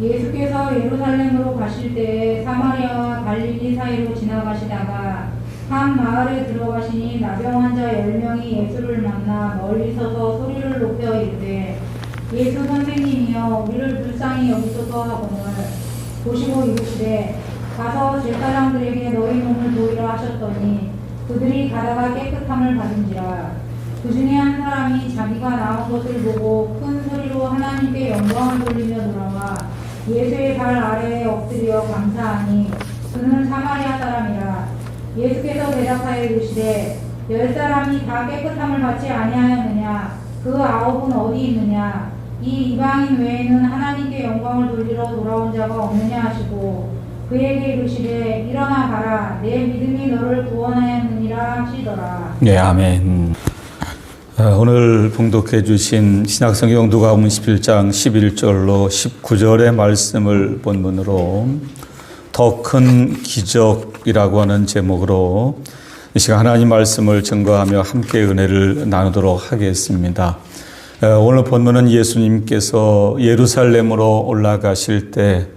예수께서 예루살렘으로 가실 때에 사마리아와 갈릴리 사이로 지나가시다가 한 마을에 들어가시니 나병 환자 10명이 예수를 만나 멀리 서서 소리를 높여 이르되 예수 선생님이여 우리를 불쌍히 여기소서 하거늘 보시고 이르시되 가서 제사장들에게 너희 몸을 보이라 하셨더니 그들이 가다가 깨끗함을 받은지라. 그 중에 한 사람이 자기가 나온 것을 보고 큰 소리로 하나님께 영광을 돌리며 돌아와 예수의 발 아래에 엎드려 감사하니 그는 사마리아 사람이라. 예수께서 대답하여 이르시되 10사람이 다 깨끗함을 받지 아니하였느냐? 그 9은 어디 있느냐? 이 이방인 외에는 하나님께 영광을 돌리러 돌아온 자가 없느냐 하시고 그에게 이르시되 일어나 가라 내 믿음이 너를 구원하였느니라 하시더라. 네, 아멘. 오늘 봉독해 주신 신약성경 누가복음 11장 11절로 19절의 말씀을 본문으로 더 큰 기적이라고 하는 제목으로 이 시간 하나님 말씀을 증거하며 함께 은혜를 나누도록 하겠습니다. 오늘 본문은 예수님께서 예루살렘으로 올라가실 때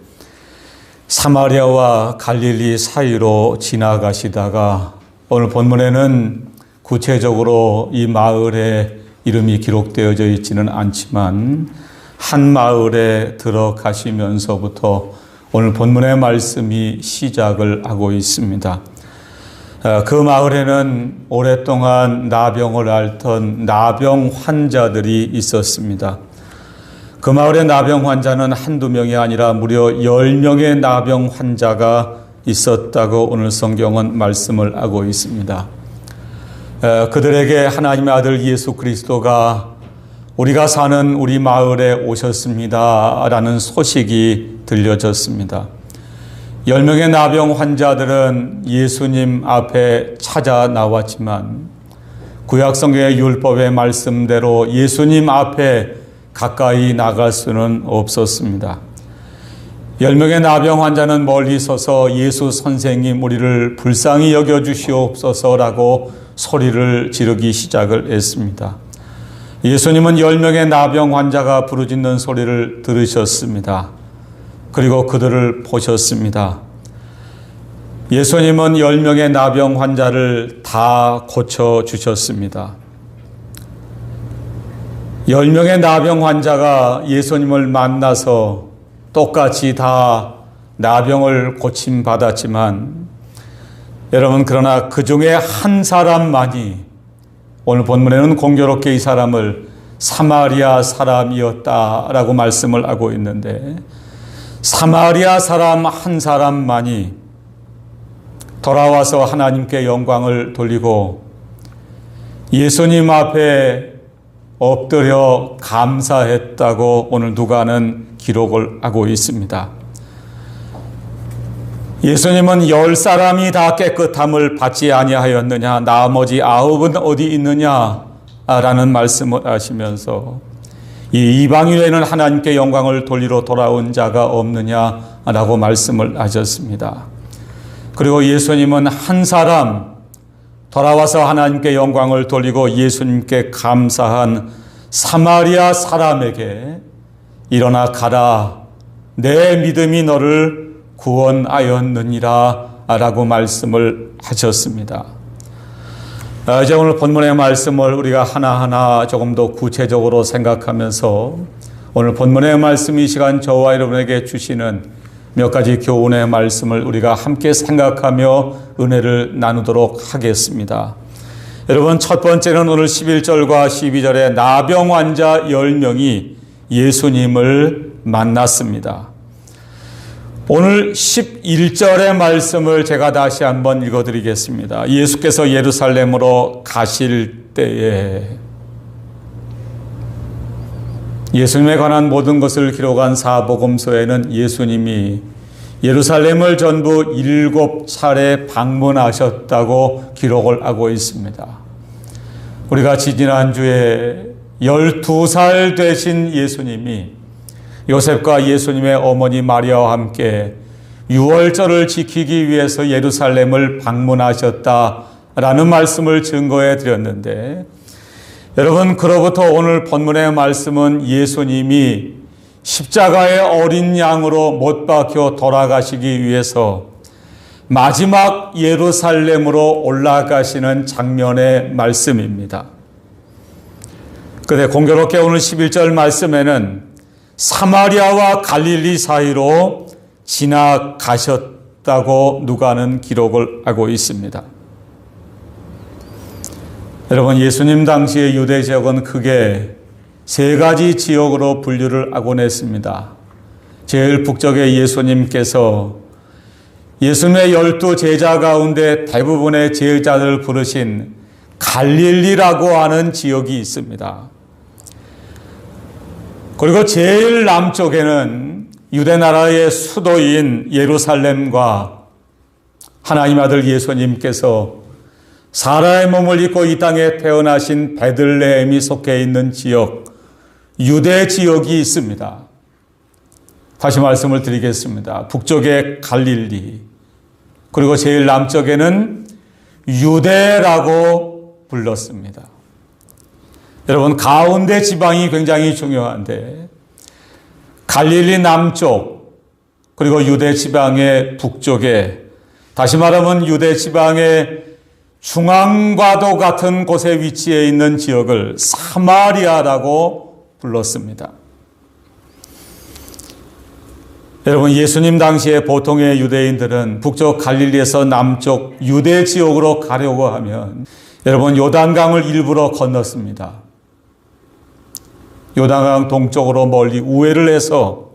사마리아와 갈릴리 사이로 지나가시다가 오늘 본문에는 구체적으로 이 마을의 이름이 기록되어져 있지는 않지만 한 마을에 들어가시면서부터 오늘 본문의 말씀이 시작을 하고 있습니다. 그 마을에는 오랫동안 나병을 앓던 나병 환자들이 있었습니다. 그 마을의 나병 환자는 한두 명이 아니라 무려 10명의 나병 환자가 있었다고 오늘 성경은 말씀을 하고 있습니다. 그들에게 하나님의 아들 예수 그리스도가 우리가 사는 우리 마을에 오셨습니다 라는 소식이 들려졌습니다. 10명의 나병 환자들은 예수님 앞에 찾아 나왔지만 구약성경의 율법의 말씀대로 예수님 앞에 가까이 나갈 수는 없었습니다. 10명의 나병 환자는 멀리 서서 예수 선생님 우리를 불쌍히 여겨주시옵소서라고 소리를 지르기 시작을 했습니다. 예수님은 10명의 나병 환자가 부르짖는 소리를 들으셨습니다. 그리고 그들을 보셨습니다. 예수님은 10명의 나병 환자를 다 고쳐주셨습니다. 10명의 나병 환자가 예수님을 만나서 똑같이 다 나병을 고침받았지만 여러분 그러나 그 중에 한 사람만이 오늘 본문에는 공교롭게 이 사람을 사마리아 사람이었다라고 말씀을 하고 있는데 사마리아 사람 한 사람만이 돌아와서 하나님께 영광을 돌리고 예수님 앞에 엎드려 감사했다고 오늘 누가는 기록을 하고 있습니다. 예수님은 10사람이 다 깨끗함을 받지 아니하였느냐 나머지 9은 어디 있느냐 라는 말씀을 하시면서 이 이방인에는 하나님께 영광을 돌리러 돌아온 자가 없느냐라고 말씀을 하셨습니다. 그리고 예수님은 한 사람 돌아와서 하나님께 영광을 돌리고 예수님께 감사한 사마리아 사람에게 일어나 가라 내 믿음이 너를 구원하였느니라 라고 말씀을 하셨습니다. 이제 오늘 본문의 말씀을 우리가 하나하나 조금 더 구체적으로 생각하면서 오늘 본문의 말씀 이 시간 저와 여러분에게 주시는 몇 가지 교훈의 말씀을 우리가 함께 생각하며 은혜를 나누도록 하겠습니다. 여러분 첫 번째는 오늘 11절과 12절에 나병 환자 10명이 예수님을 만났습니다. 오늘 11절의 말씀을 제가 다시 한번 읽어드리겠습니다. 예수께서 예루살렘으로 가실 때에 예수님에 관한 모든 것을 기록한 사복음서에는 예수님이 예루살렘을 전부 7차례 방문하셨다고 기록을 하고 있습니다. 우리가 지지난주에 12살 되신 예수님이 요셉과 예수님의 어머니 마리아와 함께 유월절을 지키기 위해서 예루살렘을 방문하셨다라는 말씀을 증거해 드렸는데 여러분 그로부터 오늘 본문의 말씀은 예수님이 십자가의 어린 양으로 못 박혀 돌아가시기 위해서 마지막 예루살렘으로 올라가시는 장면의 말씀입니다. 그런데 공교롭게 오늘 11절 말씀에는 사마리아와 갈릴리 사이로 지나가셨다고 누가는 기록을 하고 있습니다. 여러분, 예수님 당시의 유대 지역은 크게 세 가지 지역으로 분류를 하곤 했습니다. 제일 북쪽에 예수님께서 예수님의 12 제자 가운데 대부분의 제자들을 부르신 갈릴리라고 하는 지역이 있습니다. 그리고 제일 남쪽에는 유대 나라의 수도인 예루살렘과 하나님 아들 예수님께서 사람의 몸을 입고 이 땅에 태어나신 베들레헴이 속해 있는 지역, 유대 지역이 있습니다. 다시 말씀을 드리겠습니다. 북쪽에 갈릴리, 그리고 제일 남쪽에는 유대라고 불렀습니다. 여러분, 가운데 지방이 굉장히 중요한데 갈릴리 남쪽, 그리고 유대 지방의 북쪽에, 다시 말하면 유대 지방의 중앙과도 같은 곳에 위치해 있는 지역을 사마리아라고 불렀습니다. 여러분, 예수님 당시에 보통의 유대인들은 북쪽 갈릴리에서 남쪽 유대 지역으로 가려고 하면 여러분, 요단강을 일부러 건넜습니다. 요단강 동쪽으로 멀리 우회를 해서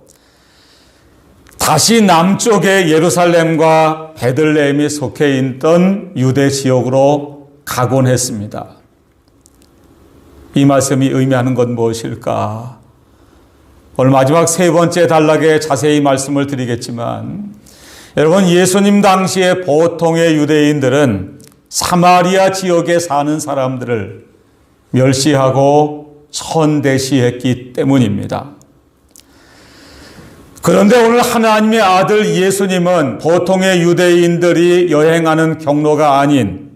다시 남쪽에 예루살렘과 베들레헴이 속해 있던 유대 지역으로 가곤 했습니다. 이 말씀이 의미하는 건 무엇일까? 오늘 마지막 세 번째 단락에 자세히 말씀을 드리겠지만, 여러분, 예수님 당시에 보통의 유대인들은 사마리아 지역에 사는 사람들을 멸시하고 천대시했기 때문입니다. 그런데 오늘 하나님의 아들 예수님은 보통의 유대인들이 여행하는 경로가 아닌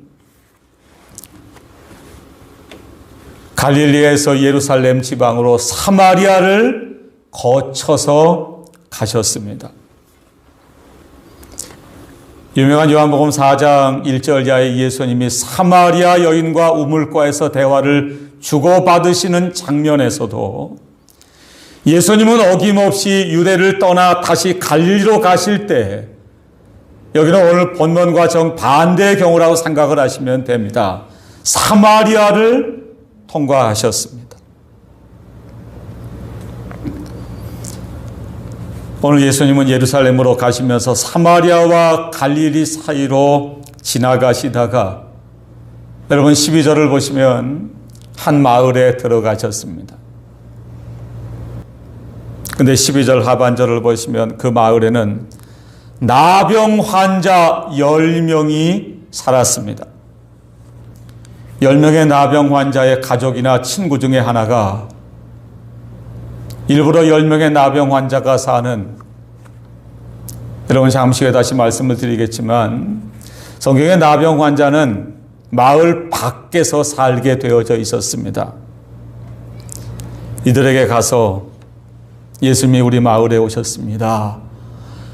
갈릴리에서 예루살렘 지방으로 사마리아를 거쳐서 가셨습니다. 유명한 요한복음 4장 1절야에 예수님이 사마리아 여인과 우물가에서 대화를 주고받으시는 장면에서도 예수님은 어김없이 유대를 떠나 다시 갈릴리로 가실 때, 여기는 오늘 본문과 정반대의 경우라고 생각을 하시면 됩니다. 사마리아를 통과하셨습니다. 오늘 예수님은 예루살렘으로 가시면서 사마리아와 갈릴리 사이로 지나가시다가 여러분 12절을 보시면 한 마을에 들어가셨습니다. 근데 12절 하반절을 보시면 그 마을에는 나병 환자 10명이 살았습니다. 10명의 나병 환자의 가족이나 친구 중에 하나가 일부러 10명의 나병 환자가 사는, 여러분 잠시 후에 다시 말씀을 드리겠지만 성경의 나병 환자는 마을 밖에서 살게 되어져 있었습니다. 이들에게 가서 예수님이 우리 마을에 오셨습니다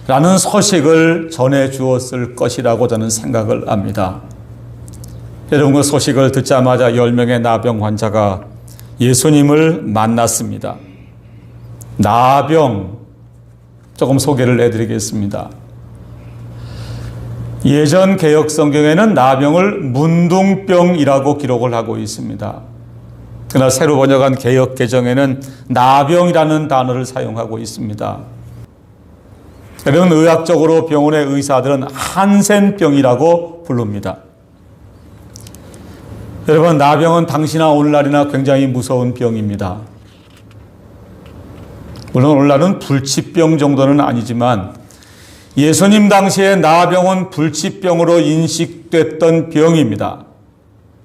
라는 소식을 전해 주었을 것이라고 저는 생각을 합니다. 여러분, 그 소식을 듣자마자 10명의 나병 환자가 예수님을 만났습니다. 나병, 조금 소개를 해드리겠습니다. 예전 개역 성경에는 나병을 문둥병이라고 기록을 하고 있습니다. 그러나 새로 번역한 개역 개정에는 나병이라는 단어를 사용하고 있습니다. 여러분, 의학적으로 병원의 의사들은 한센병이라고 부릅니다. 여러분, 나병은 당시나 오늘날이나 굉장히 무서운 병입니다. 물론 오늘날은 불치병 정도는 아니지만 예수님 당시에 나병은 불치병으로 인식됐던 병입니다.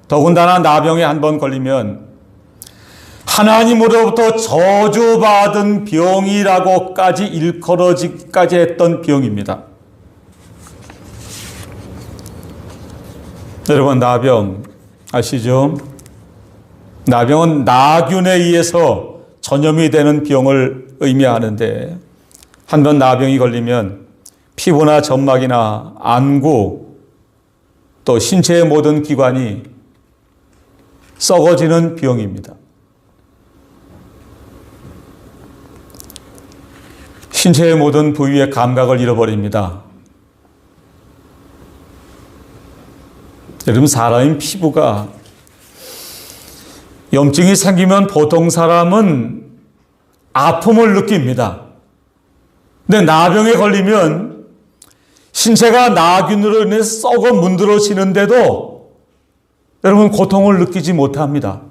더군다나 나병에 한번 걸리면 하나님으로부터 저주받은 병이라고까지 일컬어지기까지 했던 병입니다. 여러분, 나병 아시죠? 나병은 나균에 의해서 전염이 되는 병을 의미하는데 한번 나병이 걸리면 피부나 점막이나 안구 또 신체의 모든 기관이 썩어지는 병입니다. 신체의 모든 부위의 감각을 잃어버립니다. 여러분, 사람의 피부가 염증이 생기면 보통 사람은 아픔을 느낍니다. 근데 나병에 걸리면 신체가 나균으로 인해 썩어 문드러지는데도 여러분 고통을 느끼지 못합니다.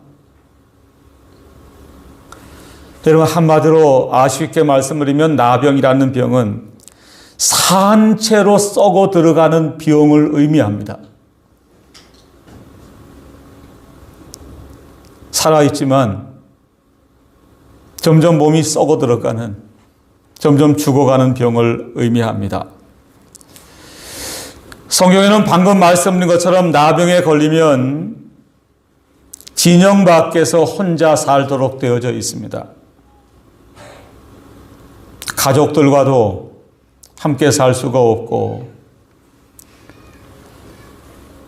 여러분, 한마디로 아쉽게 말씀드리면 나병이라는 병은 산채로 썩어 들어가는 병을 의미합니다. 살아있지만 점점 몸이 썩어 들어가는, 점점 죽어가는 병을 의미합니다. 성경에는 방금 말씀드린 것처럼 나병에 걸리면 진영 밖에서 혼자 살도록 되어져 있습니다. 가족들과도 함께 살 수가 없고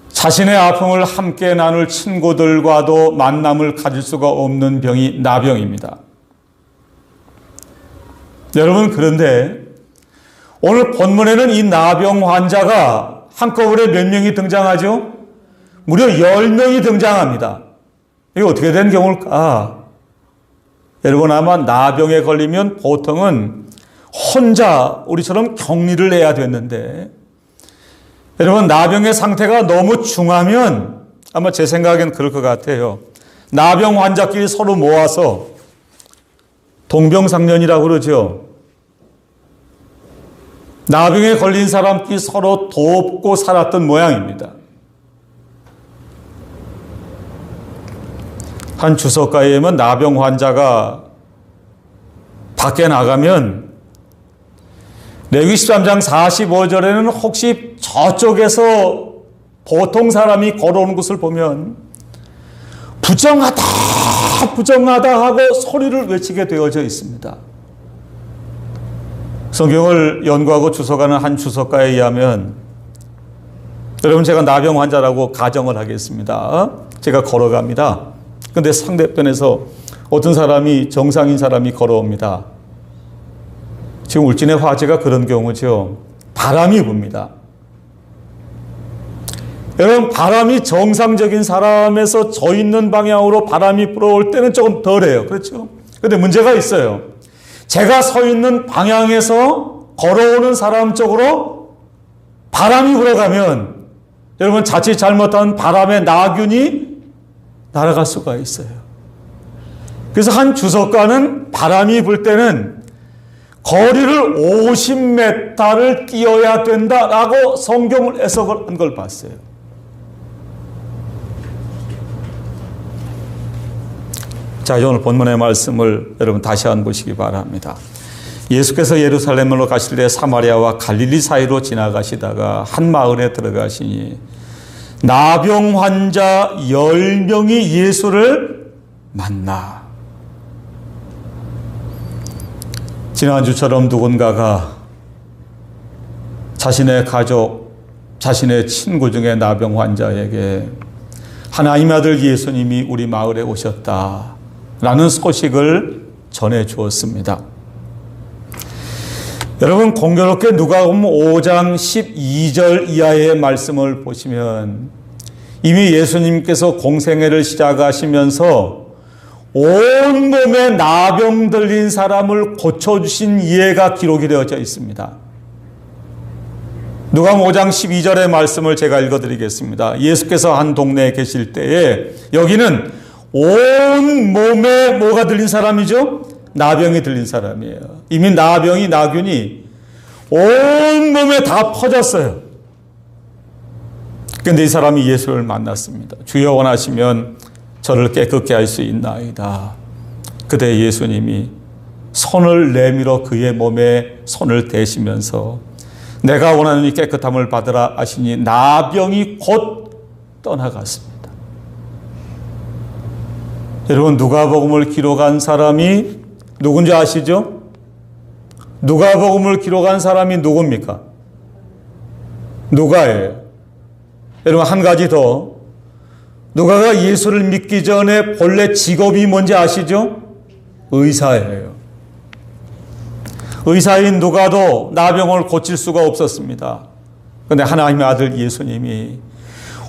자신의 아픔을 함께 나눌 친구들과도 만남을 가질 수가 없는 병이 나병입니다. 여러분, 그런데 오늘 본문에는 이 나병 환자가 한꺼번에 몇 명이 등장하죠? 무려 10명이 등장합니다. 이게 어떻게 된 경우일까? 여러분, 아마 나병에 걸리면 보통은 혼자 우리처럼 격리를 해야 됐는데 여러분, 나병의 상태가 너무 중하면 아마 제 생각엔 그럴 것 같아요. 나병 환자끼리 서로 모아서 동병상련이라고 그러죠. 나병에 걸린 사람끼리 서로 돕고 살았던 모양입니다. 한 주석가에 의하면 나병 환자가 밖에 나가면 레위기 13장 45절에는 혹시 저쪽에서 보통 사람이 걸어오는 것을 보면 부정하다 부정하다 하고 소리를 외치게 되어져 있습니다. 성경을 연구하고 주석하는 한 주석가에 의하면, 여러분, 제가 나병 환자라고 가정을 하겠습니다. 제가 걸어갑니다. 근데 상대편에서 어떤 사람이, 정상인 사람이 걸어옵니다. 지금 울진의 화재가 그런 경우죠. 바람이 붑니다. 여러분, 바람이 정상적인 사람에서 저 있는 방향으로 바람이 불어올 때는 조금 덜해요. 그렇죠? 그런데 문제가 있어요. 제가 서 있는 방향에서 걸어오는 사람 쪽으로 바람이 불어가면 여러분, 자칫 잘못하면 바람의 나균이 날아갈 수가 있어요. 그래서 한 주석가는 바람이 불 때는 거리를 50m를 뛰어야 된다라고 성경을 해석을 한 걸 봤어요. 자, 오늘 본문의 말씀을 여러분 다시 한번 보시기 바랍니다. 예수께서 예루살렘으로 가실 때 사마리아와 갈릴리 사이로 지나가시다가 한 마을에 들어가시니 나병 환자 10명이 예수를 만나. 지난주처럼 누군가가 자신의 가족, 자신의 친구 중에 나병 환자에게 하나님 아들 예수님이 우리 마을에 오셨다 라는 소식을 전해 주었습니다. 여러분, 공교롭게 누가복음 5장 12절 이하의 말씀을 보시면 이미 예수님께서 공생애를 시작하시면서 온몸에 나병 들린 사람을 고쳐주신 예가 기록이 되어져 있습니다. 누가복음 5장 12절의 말씀을 제가 읽어드리겠습니다. 예수께서 한 동네에 계실 때에 여기는 온몸에 뭐가 들린 사람이죠? 나병이 들린 사람이에요. 이미 나병이, 나균이 온몸에 다 퍼졌어요. 그런데 이 사람이 예수를 만났습니다. 주여 원하시면 저를 깨끗게 할 수 있나이다. 그때 예수님이 손을 내밀어 그의 몸에 손을 대시면서 내가 원하는 이 깨끗함을 받으라 하시니 나병이 곧 떠나갔습니다. 여러분, 누가복음을 기록한 사람이 누군지 아시죠? 누가복음을 기록한 사람이 누굽니까? 누가예요. 여러분, 한 가지 더. 누가가 예수를 믿기 전에 본래 직업이 뭔지 아시죠? 의사예요. 의사인 누가도 나병을 고칠 수가 없었습니다. 그런데 하나님의 아들 예수님이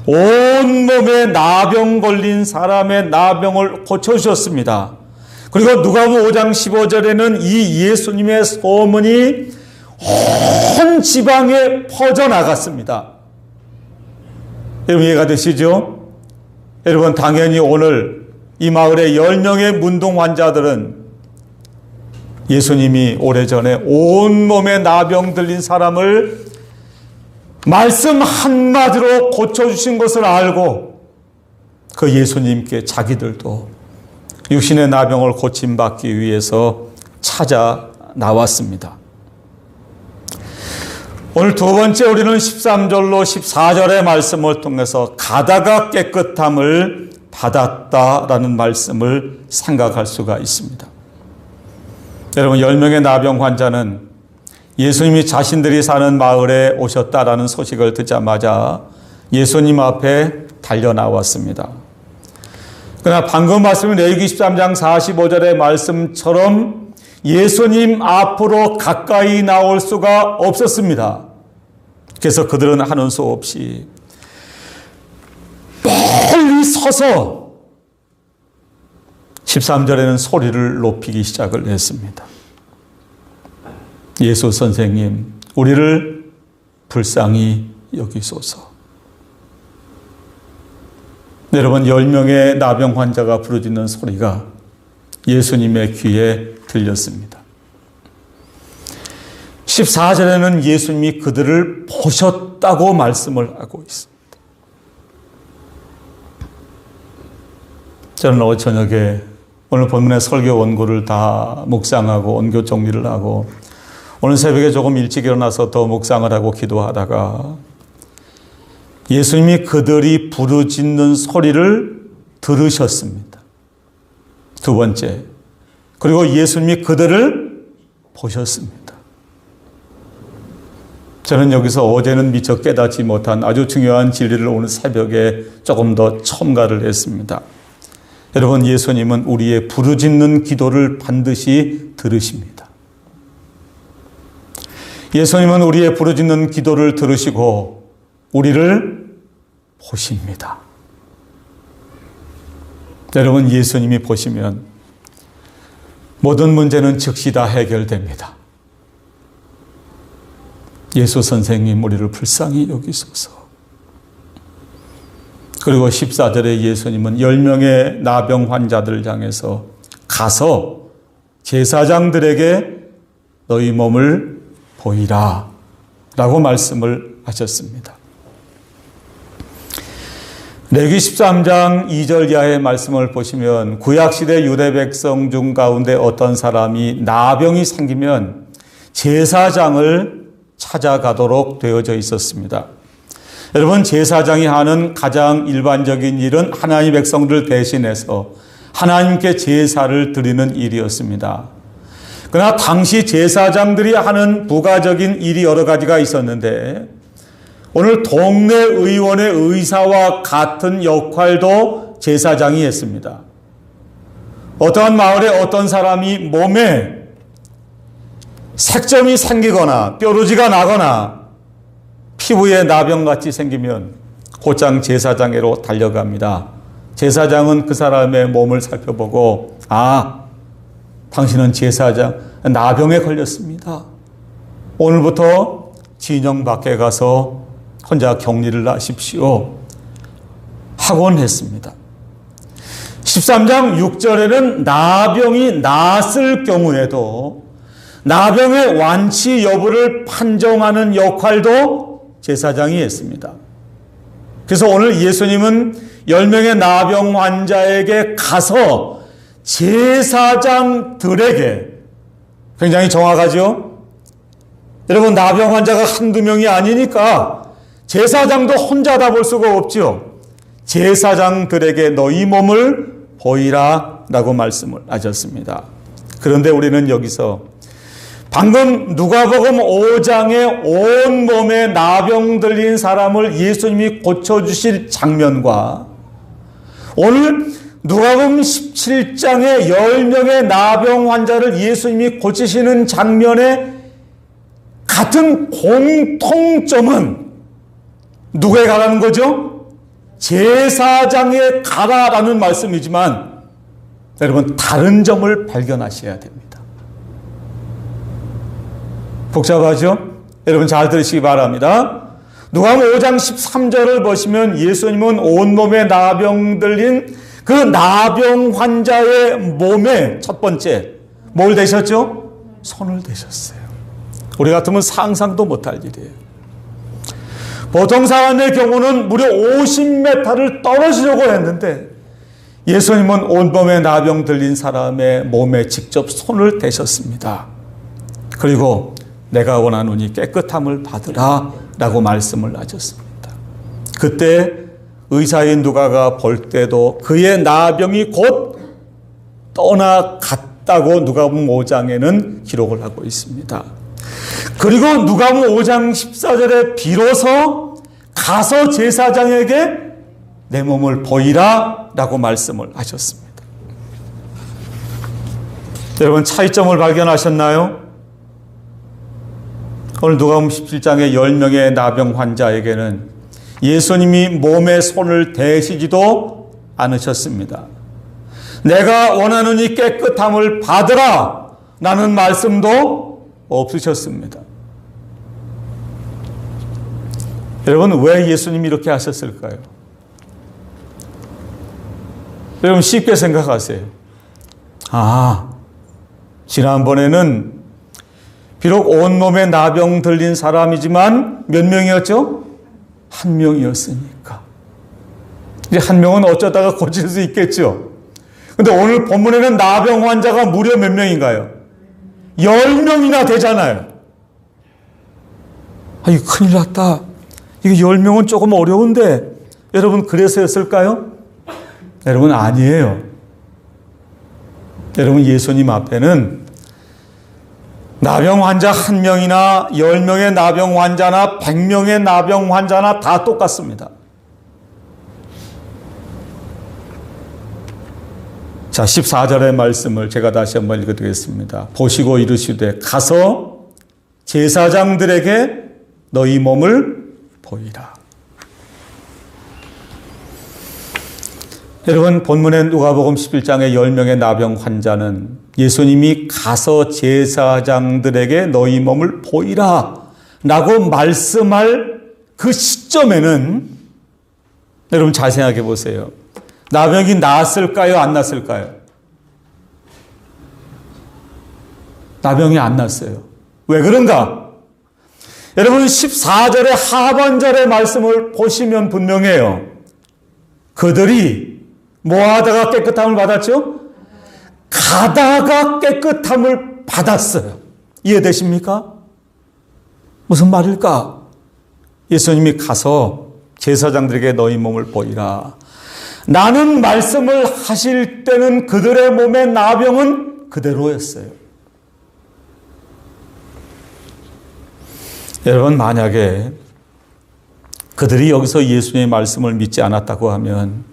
온몸에 나병 걸린 사람의 나병을 고쳐주셨습니다. 그리고 누가복음 5장 15절에는 이 예수님의 소문이 온 지방에 퍼져나갔습니다. 여러분, 이해가 되시죠? 여러분, 당연히 오늘 이 마을의 10명의 문둥 환자들은 예수님이 오래전에 온몸에 나병 들린 사람을 말씀 한마디로 고쳐주신 것을 알고 그 예수님께 자기들도 육신의 나병을 고침받기 위해서 찾아 나왔습니다. 오늘 두 번째 우리는 13절로 14절의 말씀을 통해서 가다가 깨끗함을 받았다라는 말씀을 생각할 수가 있습니다. 여러분, 10명의 나병 환자는 예수님이 자신들이 사는 마을에 오셨다라는 소식을 듣자마자 예수님 앞에 달려나왔습니다. 그러나 방금 말씀인 레위기 13장 45절의 말씀처럼 예수님 앞으로 가까이 나올 수가 없었습니다. 그래서 그들은 하는 수 없이 멀리 서서 13절에는 소리를 높이기 시작을 했습니다. 예수 선생님, 우리를 불쌍히 여기소서. 여러분, 10명의 나병 환자가 부르짖는 소리가 예수님의 귀에 들렸습니다. 14절에는 예수님이 그들을 보셨다고 말씀을 하고 있습니다. 저는 어제 저녁에 오늘 본문의 설교 원고를 다 묵상하고 원교 정리를 하고 오늘 새벽에 조금 일찍 일어나서 더 묵상을 하고 기도하다가 예수님이 그들이 부르짖는 소리를 들으셨습니다. 두 번째, 그리고 예수님이 그들을 보셨습니다. 저는 여기서 어제는 미처 깨닫지 못한 아주 중요한 진리를 오늘 새벽에 조금 더 첨가를 했습니다. 여러분, 예수님은 우리의 부르짖는 기도를 반드시 들으십니다. 예수님은 우리의 부르짖는 기도를 들으시고 우리를 보십니다. 여러분, 예수님이 보시면 모든 문제는 즉시 다 해결됩니다. 예수 선생님, 우리를 불쌍히 여기소서. 그리고 14절에 예수님은 10명의 나병 환자들을 향해서 가서 제사장들에게 너희 몸을 보이라 라고 말씀을 하셨습니다. 레위기 13장 2절 이하의 말씀을 보시면 구약시대 유대 백성 중 가운데 어떤 사람이 나병이 생기면 제사장을 찾아가도록 되어져 있었습니다. 여러분, 제사장이 하는 가장 일반적인 일은 하나님의 백성들 대신해서 하나님께 제사를 드리는 일이었습니다. 그러나 당시 제사장들이 하는 부가적인 일이 여러 가지가 있었는데 오늘 동네 의원의 의사와 같은 역할도 제사장이 했습니다. 어떠한 마을에 어떤 사람이 몸에 색점이 생기거나 뾰루지가 나거나 피부에 나병같이 생기면 곧장 제사장에로 달려갑니다. 제사장은 그 사람의 몸을 살펴보고 당신은 제사장 나병에 걸렸습니다. 오늘부터 진영 밖에 가서 혼자 격리를 하십시오 하곤 했습니다. 13장 6절에는 나병이 났을 경우에도 나병의 완치 여부를 판정하는 역할도 제사장이 했습니다. 그래서 오늘 예수님은 10명의 나병 환자에게 가서 제사장들에게, 굉장히 정확하죠? 여러분, 나병 환자가 한두 명이 아니니까 제사장도 혼자 다 볼 수가 없죠. 제사장들에게 너희 몸을 보이라 라고 말씀을 하셨습니다. 그런데 우리는 여기서 방금 누가복음 5장에 온몸에 나병 들린 사람을 예수님이 고쳐주실 장면과 오늘 누가복음 17장에 10명의 나병 환자를 예수님이 고치시는 장면의 같은 공통점은 누구에 가라는 거죠? 제사장에 가라라는 말씀이지만 여러분 다른 점을 발견하셔야 됩니다. 복잡하죠? 여러분 잘 들으시기 바랍니다. 누가복음 5장 13절을 보시면 예수님은 온몸에 나병 들린 그 나병 환자의 몸에 첫 번째 뭘 대셨죠? 손을 대셨어요. 우리 같으면 상상도 못할 일이에요. 보통 사람의 경우는 무려 50m를 떨어지려고 했는데 예수님은 온몸에 나병 들린 사람의 몸에 직접 손을 대셨습니다. 그리고 내가 원하노니 깨끗함을 받으라 라고 말씀을 하셨습니다. 그때 의사인 누가가 볼 때도 그의 나병이 곧 떠나갔다고 누가복음 5장에는 기록을 하고 있습니다. 그리고 누가복음 5장 14절에 비로소 가서 제사장에게 내 몸을 보이라 라고 말씀을 하셨습니다. 여러분 차이점을 발견하셨나요? 오늘 누가복음 17장의 10명의 나병 환자에게는 예수님이 몸에 손을 대시지도 않으셨습니다. 내가 원하노니 깨끗함을 받으라 라는 말씀도 없으셨습니다. 여러분 왜 예수님이 이렇게 하셨을까요? 여러분 쉽게 생각하세요. 지난번에는 비록 온몸에 나병 들린 사람이지만 몇 명이었죠? 한 명이었으니까. 이제 한 명은 어쩌다가 고칠 수 있겠죠. 근데 오늘 본문에는 나병 환자가 무려 몇 명인가요? 10명이나 되잖아요. 이거 큰일 났다. 이거 10명은 조금 어려운데 여러분 그래서였을까요? 여러분 아니에요. 여러분 예수님 앞에는 나병 환자 1명이나 10명의 나병 환자나 100명의 나병 환자나 다 똑같습니다. 자, 14절의 말씀을 제가 다시 한번 읽어드리겠습니다. 보시고 이르시되 가서 제사장들에게 너희 몸을 보이라. 여러분 본문의 누가복음 11장의 10명의 나병 환자는 예수님이 가서 제사장들에게 너희 몸을 보이라 라고 말씀할 그 시점에는 여러분 잘 생각해 보세요. 나병이 났을까요? 안 났을까요? 나병이 안 났어요. 왜 그런가? 여러분 14절의 하반절의 말씀을 보시면 분명해요. 그들이 뭐 하다가 깨끗함을 받았죠? 가다가 깨끗함을 받았어요. 이해되십니까? 무슨 말일까? 예수님이 가서 제사장들에게 너희 몸을 보이라. 나는 말씀을 하실 때는 그들의 몸의 나병은 그대로였어요. 여러분 만약에 그들이 여기서 예수님의 말씀을 믿지 않았다고 하면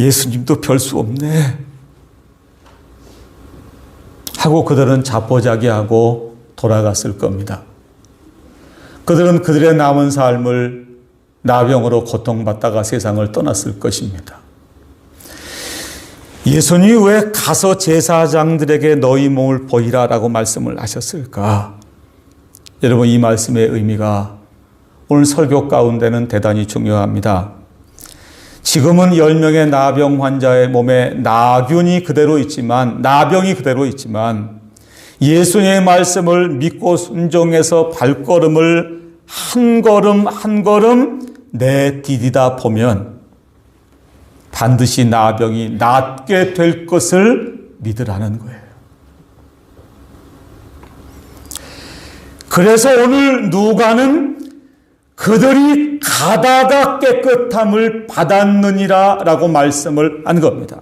예수님도 별 수 없네 하고 그들은 자포자기하고 돌아갔을 겁니다. 그들은 그들의 남은 삶을 나병으로 고통받다가 세상을 떠났을 것입니다. 예수님이 왜 가서 제사장들에게 너희 몸을 보이라 라고 말씀을 하셨을까? 여러분 이 말씀의 의미가 오늘 설교 가운데는 대단히 중요합니다. 지금은 10명의 나병 환자의 몸에 나병이 그대로 있지만 예수님의 말씀을 믿고 순종해서 발걸음을 한 걸음 한 걸음 내디디다 보면 반드시 나병이 낫게 될 것을 믿으라는 거예요. 그래서 오늘 누가는 그들이 가다가 깨끗함을 받았느니라 라고 말씀을 한 겁니다.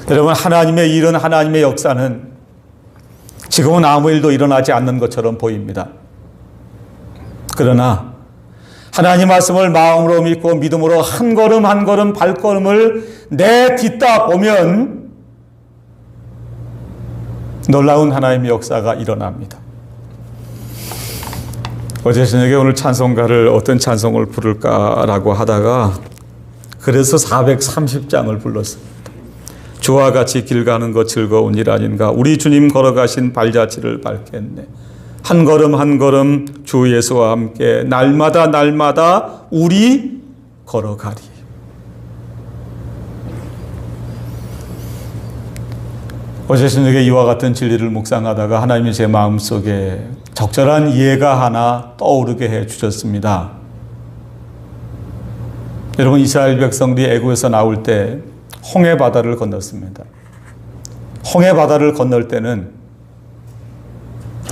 여러분, 하나님의 일은, 하나님의 역사는 지금은 아무 일도 일어나지 않는 것처럼 보입니다. 그러나 하나님 말씀을 마음으로 믿고 믿음으로 한 걸음 한 걸음 발걸음을 내딛다 보면 놀라운 하나님의 역사가 일어납니다. 어제 저녁에 오늘 찬송가를 어떤 찬송을 부를까라고 하다가 그래서 430장을 불렀습니다. 주와 같이 길 가는 것 즐거운 일 아닌가. 우리 주님 걸어가신 발자취를 밟겠네. 한 걸음 한 걸음 주 예수와 함께 날마다 날마다 우리 걸어가리. 어제 저녁에 이와 같은 진리를 묵상하다가 하나님이 제 마음속에 적절한 예가 하나 떠오르게 해 주셨습니다. 여러분, 이스라엘 백성들이 애굽에서 나올 때 홍해 바다를 건넜습니다. 홍해 바다를 건널 때는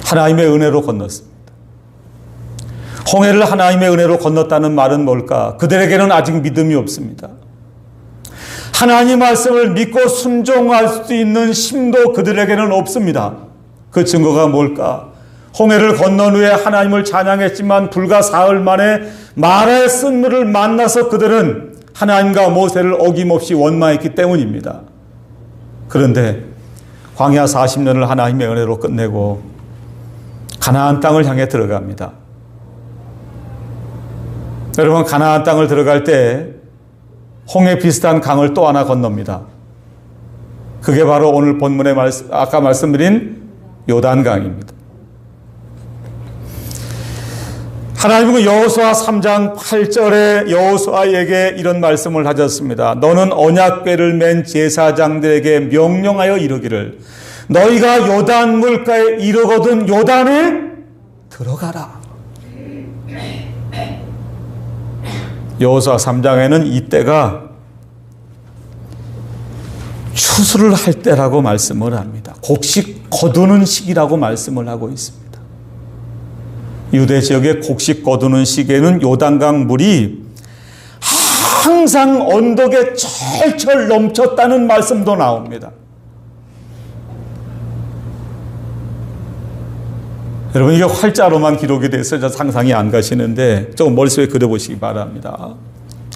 하나님의 은혜로 건넜습니다. 홍해를 하나님의 은혜로 건넜다는 말은 뭘까? 그들에게는 아직 믿음이 없습니다. 하나님 말씀을 믿고 순종할 수 있는 힘도 그들에게는 없습니다. 그 증거가 뭘까? 홍해를 건넌 후에 하나님을 찬양했지만 불과 사흘 만에 마라의 쓴물을 만나서 그들은 하나님과 모세를 어김없이 원망했기 때문입니다. 그런데 광야 40년을 하나님의 은혜로 끝내고 가나안 땅을 향해 들어갑니다. 여러분, 가나안 땅을 들어갈 때 홍해 비슷한 강을 또 하나 건넙니다. 그게 바로 오늘 본문에 아까 말씀드린 요단강입니다. 하나님은 여호수아 3장 8절에 여호수아에게 이런 말씀을 하셨습니다. 너는 언약궤를 맨 제사장들에게 명령하여 이르기를 너희가 요단 물가에 이르거든 요단에 들어가라. 여호수아 3장에는 이때가 추수를 할 때라고 말씀을 합니다. 곡식 거두는 시기라고 말씀을 하고 있습니다. 유대 지역의 곡식 거두는 시기에는 요단강 물이 항상 언덕에 철철 넘쳤다는 말씀도 나옵니다. 여러분, 이게 활자로만 기록이 돼서 상상이 안 가시는데 조금 머릿속에 그려보시기 바랍니다.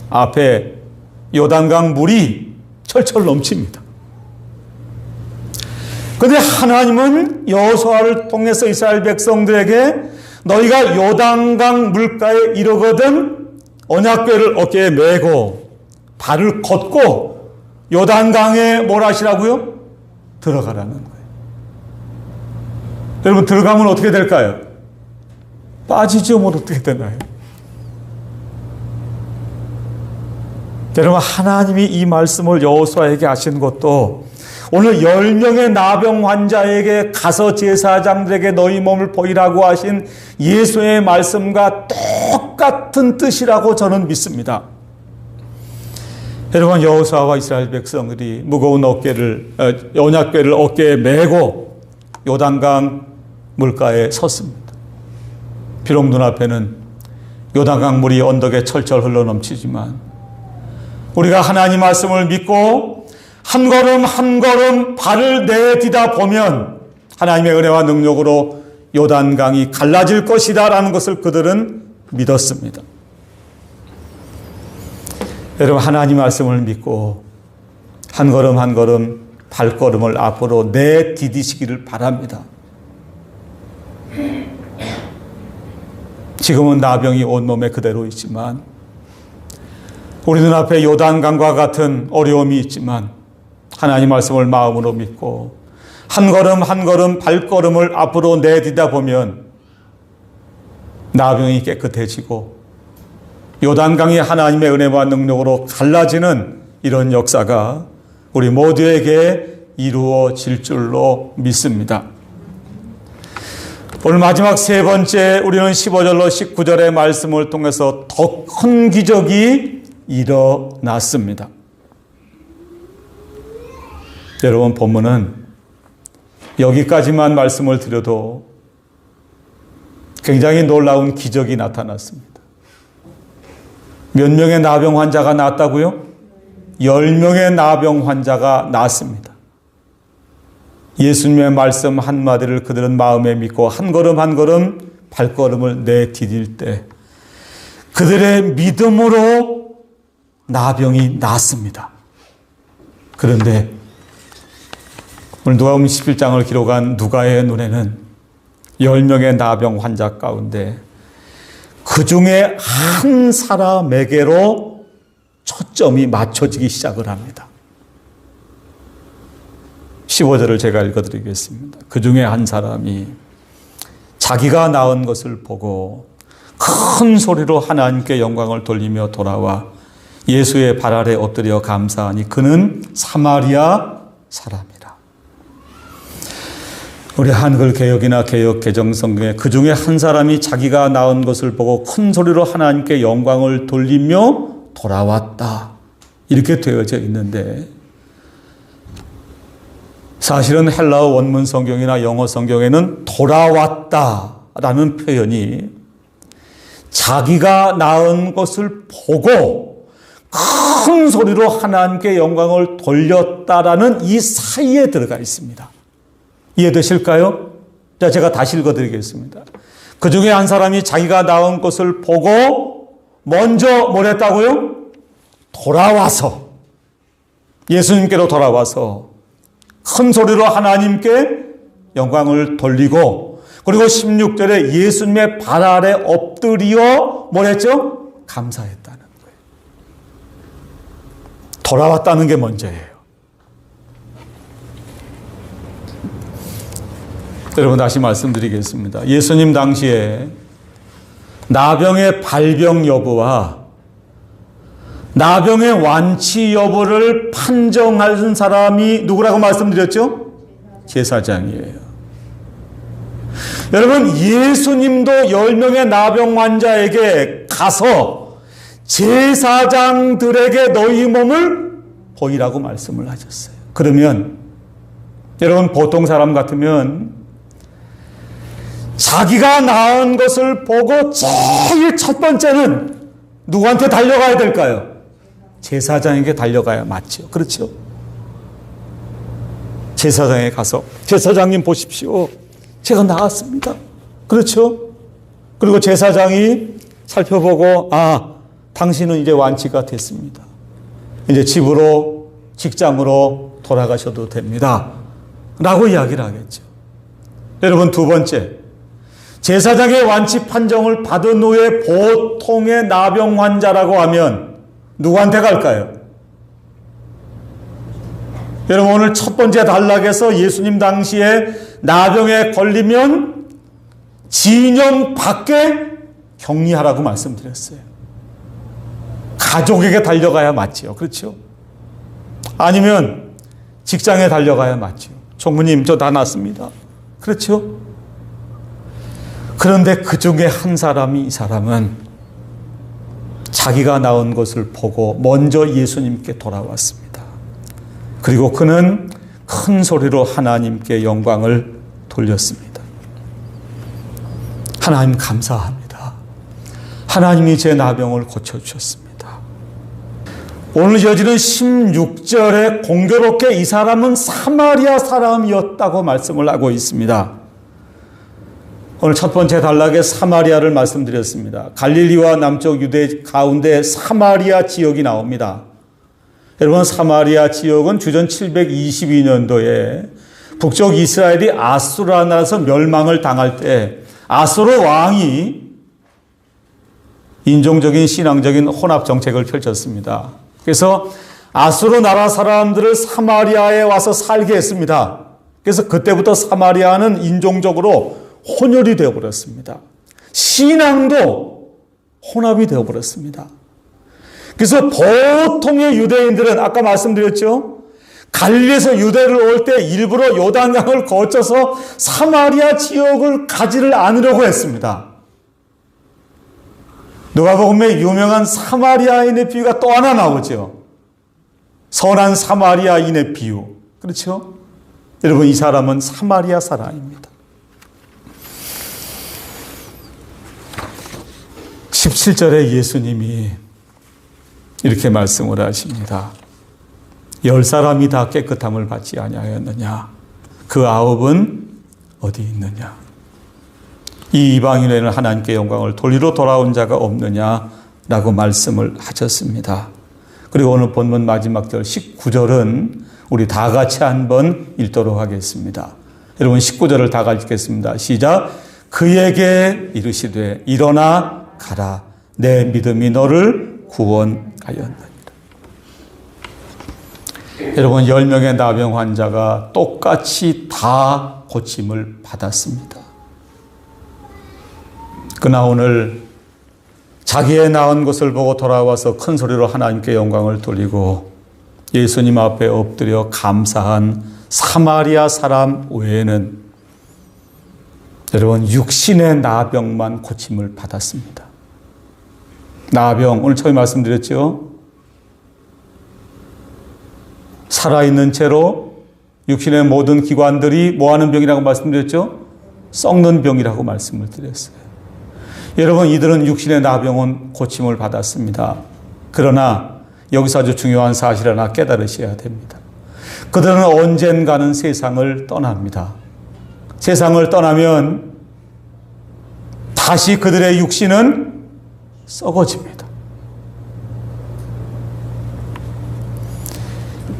앞에 요단강 물이 철철 넘칩니다. 그런데 하나님은 여호수아를 통해서 이스라엘 백성들에게 너희가 요단강 물가에 이르거든 언약궤를 어깨에 메고 발을 걷고 요단강에 뭘 하시라고요? 들어가라는 거예요. 여러분, 들어가면 어떻게 될까요? 빠지죠. 뭐 어떻게 되나요? 여러분, 하나님이 이 말씀을 여호수아에게 하신 것도 오늘 10명의 나병 환자에게 가서 제사장들에게 너희 몸을 보이라고 하신 예수의 말씀과 똑같은 뜻이라고 저는 믿습니다. 여러분, 여호수아와 이스라엘 백성들이 무거운 언약궤를 어깨에 메고 요단강 물가에 섰습니다. 비록 눈앞에는 요단강 물이 언덕에 철철 흘러넘치지만 우리가 하나님 말씀을 믿고 한 걸음 한 걸음 발을 내디다 보면 하나님의 은혜와 능력으로 요단강이 갈라질 것이다 라는 것을 그들은 믿었습니다. 여러분, 하나님 말씀을 믿고 한 걸음 한 걸음 발걸음을 앞으로 내디디시기를 바랍니다. 지금은 나병이 온몸에 그대로 있지만 우리 눈앞에 요단강과 같은 어려움이 있지만 하나님 말씀을 마음으로 믿고 한 걸음 한 걸음 발걸음을 앞으로 내디다 보면 나병이 깨끗해지고 요단강이 하나님의 은혜와 능력으로 갈라지는 이런 역사가 우리 모두에게 이루어질 줄로 믿습니다. 오늘 마지막 세 번째, 우리는 15절로 19절의 말씀을 통해서 더 큰 기적이 일어났습니다. 여러분, 본문은 여기까지만 말씀을 드려도 굉장히 놀라운 기적이 나타났습니다. 몇 명의 나병 환자가 낫다고요? 10명의 나병 환자가 낫습니다. 예수님의 말씀 한마디를 그들은 마음에 믿고 한 걸음 한 걸음 발걸음을 내디딜 때 그들의 믿음으로 나병이 낫습니다. 그런데 오늘 누가복음 11장을 기록한 누가의 눈에는 10명의 나병 환자 가운데 그 중에 한 사람에게로 초점이 맞춰지기 시작을 합니다. 15절을 제가 읽어드리겠습니다. 그 중에 한 사람이 자기가 낳은 것을 보고 큰 소리로 하나님께 영광을 돌리며 돌아와 예수의 발 아래 엎드려 감사하니 그는 사마리아 사람이라. 우리 한글 개역이나 개역 개정 성경에 그 중에 한 사람이 자기가 낳은 것을 보고 큰 소리로 하나님께 영광을 돌리며 돌아왔다. 이렇게 되어져 있는데 사실은 헬라어 원문 성경이나 영어 성경에는 돌아왔다라는 표현이 자기가 낳은 것을 보고 큰 소리로 하나님께 영광을 돌렸다라는 이 사이에 들어가 있습니다. 이해되실까요? 자, 제가 다시 읽어드리겠습니다. 그 중에 한 사람이 자기가 낳은 것을 보고 먼저 뭘 했다고요? 돌아와서 예수님께로 돌아와서 큰 소리로 하나님께 영광을 돌리고 그리고 16절에 예수님의 발 아래 엎드려 뭘 했죠? 감사했다는 거예요. 돌아왔다는 게 먼저예요. 여러분 다시 말씀드리겠습니다. 예수님 당시에 나병의 발병 여부와 나병의 완치 여부를 판정하는 사람이 누구라고 말씀드렸죠? 제사장이에요. 여러분 예수님도 10명의 나병 환자에게 가서 제사장들에게 너희 몸을 보이라고 말씀을 하셨어요. 그러면 여러분 보통 사람 같으면 자기가 낳은 것을 보고 제일 첫 번째는 누구한테 달려가야 될까요? 제사장에게 달려가야 맞죠. 그렇죠? 제사장에 가서 제사장님 보십시오. 제가 나았습니다. 그렇죠? 그리고 제사장이 살펴보고 당신은 이제 완치가 됐습니다. 이제 집으로 직장으로 돌아가셔도 됩니다. 라고 이야기를 하겠죠. 여러분 두 번째 제사장의 완치 판정을 받은 후에 보통의 나병 환자라고 하면 누구한테 갈까요? 여러분 오늘 첫 번째 단락에서 예수님 당시에 나병에 걸리면 진영 밖에 격리하라고 말씀드렸어요. 가족에게 달려가야 맞지요. 그렇죠? 아니면 직장에 달려가야 맞죠. 총무님 저 다 났습니다. 그렇죠? 그런데 그 중에 한 사람이 이 사람은 자기가 낳은 것을 보고 먼저 예수님께 돌아왔습니다. 그리고 그는 큰 소리로 하나님께 영광을 돌렸습니다. 하나님 감사합니다. 하나님이 제 나병을 고쳐주셨습니다. 오늘 이어지는 16절에 공교롭게 이 사람은 사마리아 사람이었다고 말씀을 하고 있습니다. 오늘 첫 번째 단락에 사마리아를 말씀드렸습니다. 갈릴리와 남쪽 유대 가운데 사마리아 지역이 나옵니다. 여러분 사마리아 지역은 주전 722년도에 북쪽 이스라엘이 아수르 나라에서 멸망을 당할 때 아수르 왕이 인종적인 신앙적인 혼합 정책을 펼쳤습니다. 그래서 아수르 나라 사람들을 사마리아에 와서 살게 했습니다. 그래서 그때부터 사마리아는 인종적으로 혼혈이 되어버렸습니다. 신앙도 혼합이 되어버렸습니다. 그래서 보통의 유대인들은 아까 말씀드렸죠. 갈릴리에서 유대를 올 때 일부러 요단강을 거쳐서 사마리아 지역을 가지를 않으려고 했습니다. 누가복음에 유명한 사마리아인의 비유가 또 하나 나오죠. 선한 사마리아인의 비유. 그렇죠? 여러분 이 사람은 사마리아 사람입니다. 17절에 예수님이 이렇게 말씀을 하십니다. 10사람이 다 깨끗함을 받지 아니하였느냐? 그 9은 어디 있느냐? 이 이방인에는 하나님께 영광을 돌리러 돌아온 자가 없느냐라고 말씀을 하셨습니다. 그리고 오늘 본문 마지막 절 19절은 우리 다 같이 한번 읽도록 하겠습니다. 여러분 19절을 다 같이 읽겠습니다. 시작. 그에게 이르시되 일어나 가라. 내 믿음이 너를 구원하였느니라. 여러분 10명의 나병 환자가 똑같이 다 고침을 받았습니다. 그러나 오늘 자기의 나은 것을 보고 돌아와서 큰 소리로 하나님께 영광을 돌리고 예수님 앞에 엎드려 감사한 사마리아 사람 외에는 여러분 육신의 나병만 고침을 받았습니다. 나병, 오늘 처음에 말씀드렸죠. 살아있는 채로 육신의 모든 기관들이 뭐하는 병이라고 말씀드렸죠? 썩는 병이라고 말씀을 드렸어요. 여러분 이들은 육신의 나병은 고침을 받았습니다. 그러나 여기서 아주 중요한 사실 하나 깨달으셔야 됩니다. 그들은 언젠가는 세상을 떠납니다. 세상을 떠나면 다시 그들의 육신은 썩어집니다.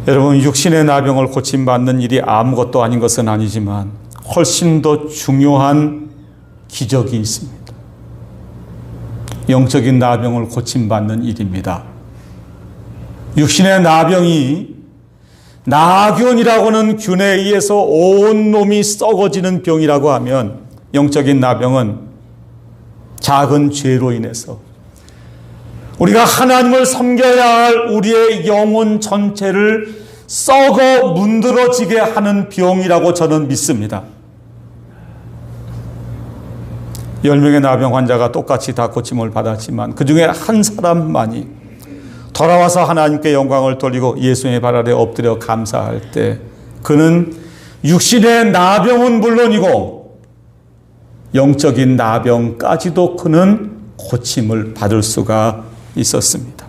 여러분 육신의 나병을 고침받는 일이 아무것도 아닌 것은 아니지만 훨씬 더 중요한 기적이 있습니다. 영적인 나병을 고침받는 일입니다. 육신의 나병이 나균이라고 하는 균에 의해서 온 놈이 썩어지는 병이라고 하면 영적인 나병은 작은 죄로 인해서 우리가 하나님을 섬겨야 할 우리의 영혼 전체를 썩어 문드러지게 하는 병이라고 저는 믿습니다. 10명의 나병 환자가 똑같이 다 고침을 받았지만 그 중에 한 사람만이 돌아와서 하나님께 영광을 돌리고 예수의 발 아래 엎드려 감사할 때 그는 육신의 나병은 물론이고 영적인 나병까지도 그는 고침을 받을 수가 있었습니다.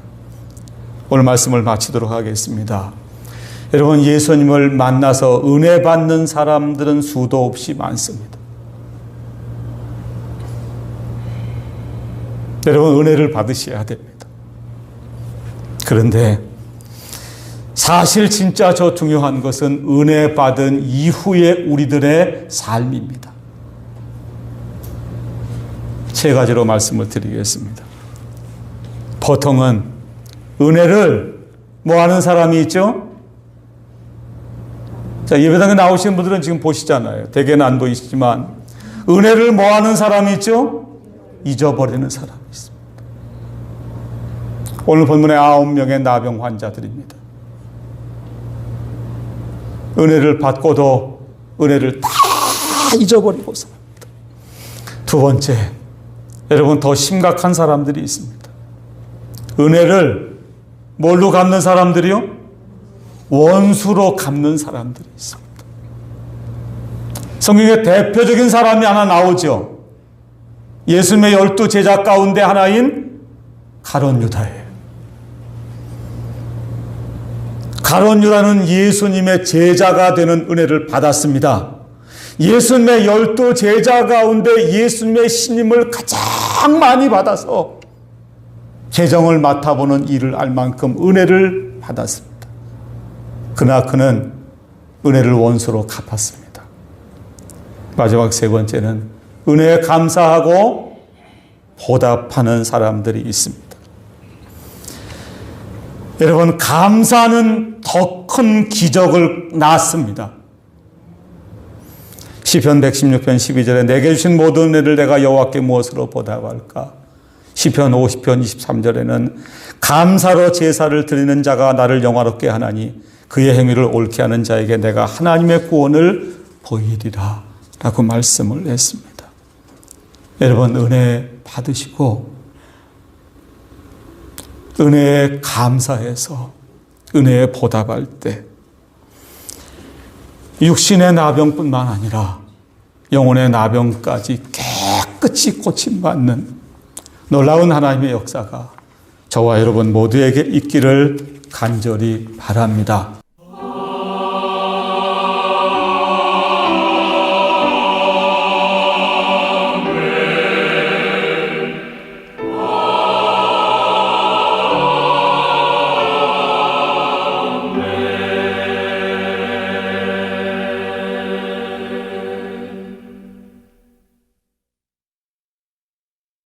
오늘 말씀을 마치도록 하겠습니다. 여러분 예수님을 만나서 은혜 받는 사람들은 수도 없이 많습니다. 여러분 은혜를 받으셔야 됩니다. 그런데 사실 진짜 저 중요한 것은 은혜 받은 이후의 우리들의 삶입니다. 세 가지로 말씀을 드리겠습니다. 보통은 은혜를 뭐 하는 사람이 있죠? 자, 예배당에 나오시는 분들은 지금 보시잖아요. 대개는 안 보이시지만 은혜를 뭐 하는 사람이 있죠? 잊어버리는 사람이 있습니다. 오늘 본문에 9명의 나병 환자들입니다. 은혜를 받고도 은혜를 다 잊어버리고 삽니다. 두 번째, 여러분 더 심각한 사람들이 있습니다. 은혜를 뭘로 갚는 사람들이요? 원수로 갚는 사람들이 있습니다. 성경에 대표적인 사람이 하나 나오죠. 예수님의 12 제자 가운데 하나인 가룟 유다예요. 가룟 유다는 예수님의 제자가 되는 은혜를 받았습니다. 예수님의 12 제자 가운데 예수님의 신임을 가장 많이 받아서 재정을 맡아보는 일을 알 만큼 은혜를 받았습니다. 그러나 그는 은혜를 원수로 갚았습니다. 마지막 세 번째는 은혜에 감사하고 보답하는 사람들이 있습니다. 여러분 감사는 더 큰 기적을 낳습니다. 시편 116편 12절에 내게 주신 모든 은혜를 내가 여호와께 무엇으로 보답할까? 시편 50편 23절에는 감사로 제사를 드리는 자가 나를 영화롭게 하나니 그의 행위를 옳게 하는 자에게 내가 하나님의 구원을 보이리라 라고 말씀을 했습니다. 여러분 은혜 받으시고 은혜에 감사해서 은혜에 보답할 때 육신의 나병뿐만 아니라 영혼의 나병까지 깨끗이 고침받는 놀라운 하나님의 역사가 저와 여러분 모두에게 있기를 간절히 바랍니다.